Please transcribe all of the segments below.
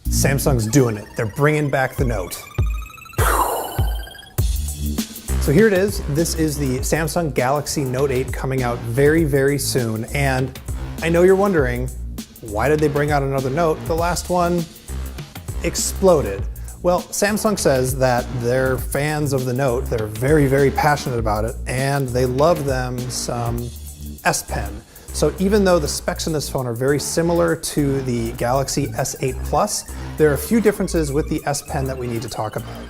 Samsung's doing it. They're bringing back the Note. So here it is. This is the Samsung Galaxy Note 8 coming out very, very soon. And I know you're wondering, why did they bring out another Note? The last one exploded. Well, Samsung says that they're fans of the Note. They're very, very passionate about it, and they love them some S Pen. So even though the specs in this phone are very similar to the Galaxy S8 Plus, there are a few differences with the S Pen that we need to talk about.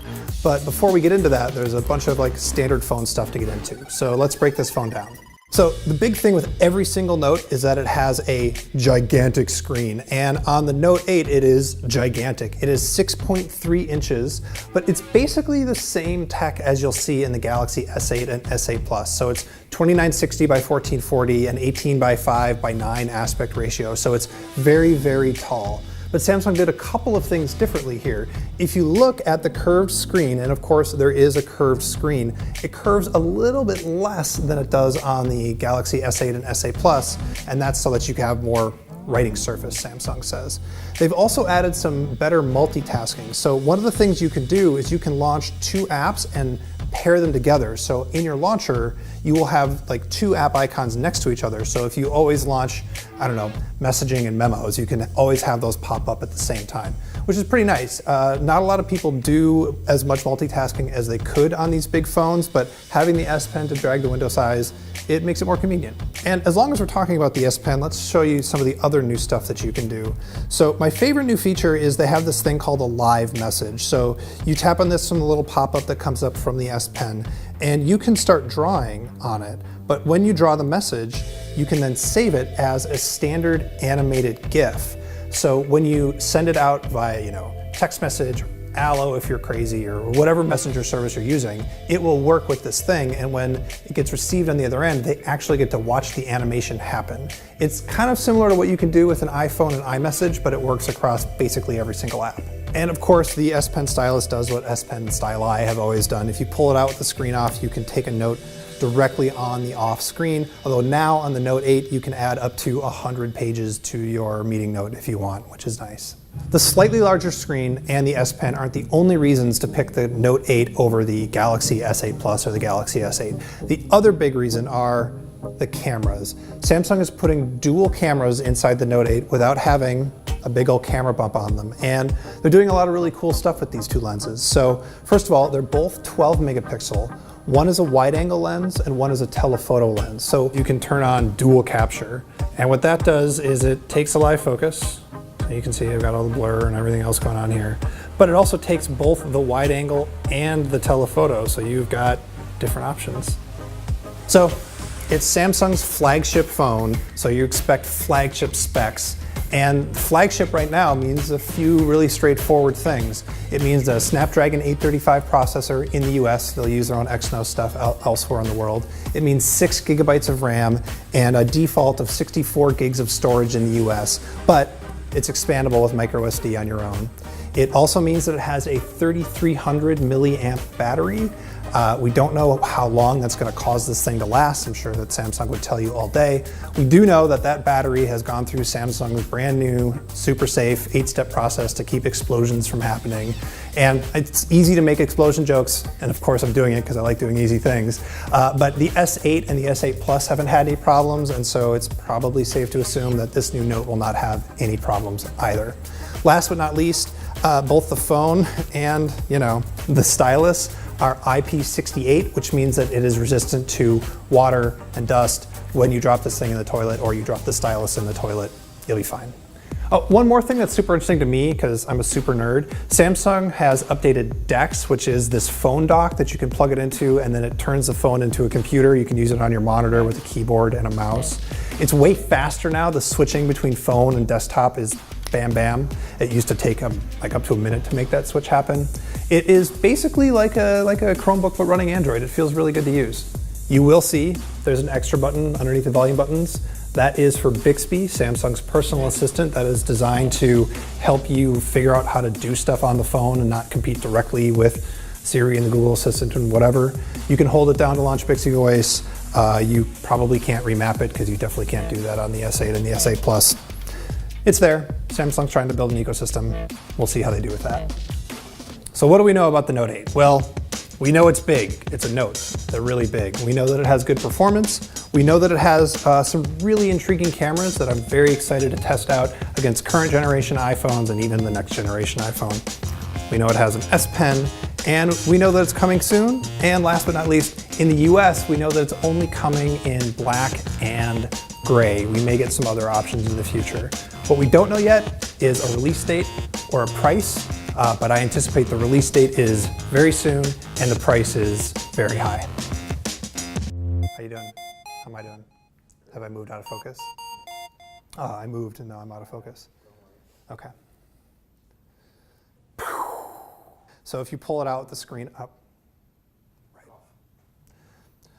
But before we get into that, there's a bunch of standard phone stuff to get into. So let's break this phone down. So the big thing with every single Note is that it has a gigantic screen, and on the Note 8 it is gigantic. It is 6.3 inches, but it's basically the same tech as you'll see in the Galaxy S8 and S8 Plus. So it's 2960 by 1440 and 18 by 5 by 9 aspect ratio, so it's very, very tall. But Samsung did a couple of things differently here. If you look at the curved screen, and of course there is a curved screen, it curves a little bit less than it does on the Galaxy S8 and S8 Plus, and that's so that you can have more writing surface, Samsung says. They've also added some better multitasking. So one of the things you can do is you can launch 2 apps and pair them together. So in your launcher, you will have 2 app icons next to each other. So if you always launch, I don't know, messaging and memos, you can always have those pop up at the same time, which is pretty nice. Not a lot of people do as much multitasking as they could on these big phones, but having the S Pen to drag the window size, it makes it more convenient. And as long as we're talking about the S Pen, let's show you some of the other new stuff that you can do. So my favorite new feature is they have this thing called a live message. So you tap on this from the little pop-up that comes up from the S Pen, and you can start drawing on it. But when you draw the message, you can then save it as a standard animated GIF. So when you send it out via, text message, Allo if you're crazy, or whatever messenger service you're using, it will work with this thing, and when it gets received on the other end, they actually get to watch the animation happen. It's kind of similar to what you can do with an iPhone and iMessage, but it works across basically every single app. And of course, the S Pen stylus does what S Pen Styli have always done. If you pull it out with the screen off, you can take a note directly on the off screen, although now on the Note 8 you can add up to 100 pages to your meeting note if you want, which is nice. The slightly larger screen and the S Pen aren't the only reasons to pick the Note 8 over the Galaxy S8 Plus or the Galaxy S8. The other big reason are the cameras. Samsung is putting dual cameras inside the Note 8 without having a big old camera bump on them, and they're doing a lot of really cool stuff with these 2 lenses. So first of all, they're both 12 megapixel. One is a wide angle lens and one is a telephoto lens. So you can turn on dual capture. And what that does is it takes a live focus. You can see I've got all the blur and everything else going on here. But it also takes both the wide angle and the telephoto, so you've got different options. So it's Samsung's flagship phone, so you expect flagship specs. And flagship right now means a few really straightforward things. It means a Snapdragon 835 processor in the US. They'll use their own Exynos stuff elsewhere in the world. It means 6 gigabytes of RAM and a default of 64 gigs of storage in the US, but it's expandable with microSD on your own. It also means that it has a 3300 milliamp battery. We don't know how long that's going to cause this thing to last. I'm sure that Samsung would tell you all day. We do know that that battery has gone through Samsung's brand new, super safe 8-step process to keep explosions from happening. And it's easy to make explosion jokes, and of course I'm doing it because I like doing easy things. But the S8 and the S8 Plus haven't had any problems, and so it's probably safe to assume that this new Note will not have any problems either. Last but not least, both the phone and the stylus are IP68, which means that it is resistant to water and dust. When you drop this thing in the toilet or you drop the stylus in the toilet, you'll be fine. Oh, one more thing that's super interesting to me, because I'm a super nerd, Samsung has updated DeX, which is this phone dock that you can plug it into, and then it turns the phone into a computer. You can use it on your monitor with a keyboard and a mouse. It's way faster now. The switching between phone and desktop is bam bam. It used to take up to a minute to make that switch happen. It is basically like a Chromebook but running Android. It feels really good to use. You will see there's an extra button underneath the volume buttons. That is for Bixby, Samsung's personal assistant that is designed to help you figure out how to do stuff on the phone and not compete directly with Siri and the Google Assistant and whatever. You can hold it down to launch Bixby Voice. You probably can't remap it because you definitely can't do that on the S8 and the S8 Plus. it's there. Samsung's trying to build an ecosystem. We'll see how they do with that. So what do we know about the Note 8? Well, we know it's big. It's a Note. They're really big. We know that it has good performance. We know that it has some really intriguing cameras that I'm very excited to test out against current generation iPhones and even the next generation iPhone. We know it has an S Pen, and we know that it's coming soon. And last but not least, in the US, we know that it's only coming in black and gray. We may get some other options in the future. What we don't know yet is a release date or a price, but I anticipate the release date is very soon and the price is very high. How you doing? How am I doing? Have I moved out of focus? Oh, I moved and now I'm out of focus. Okay. So if you pull it out, the screen up,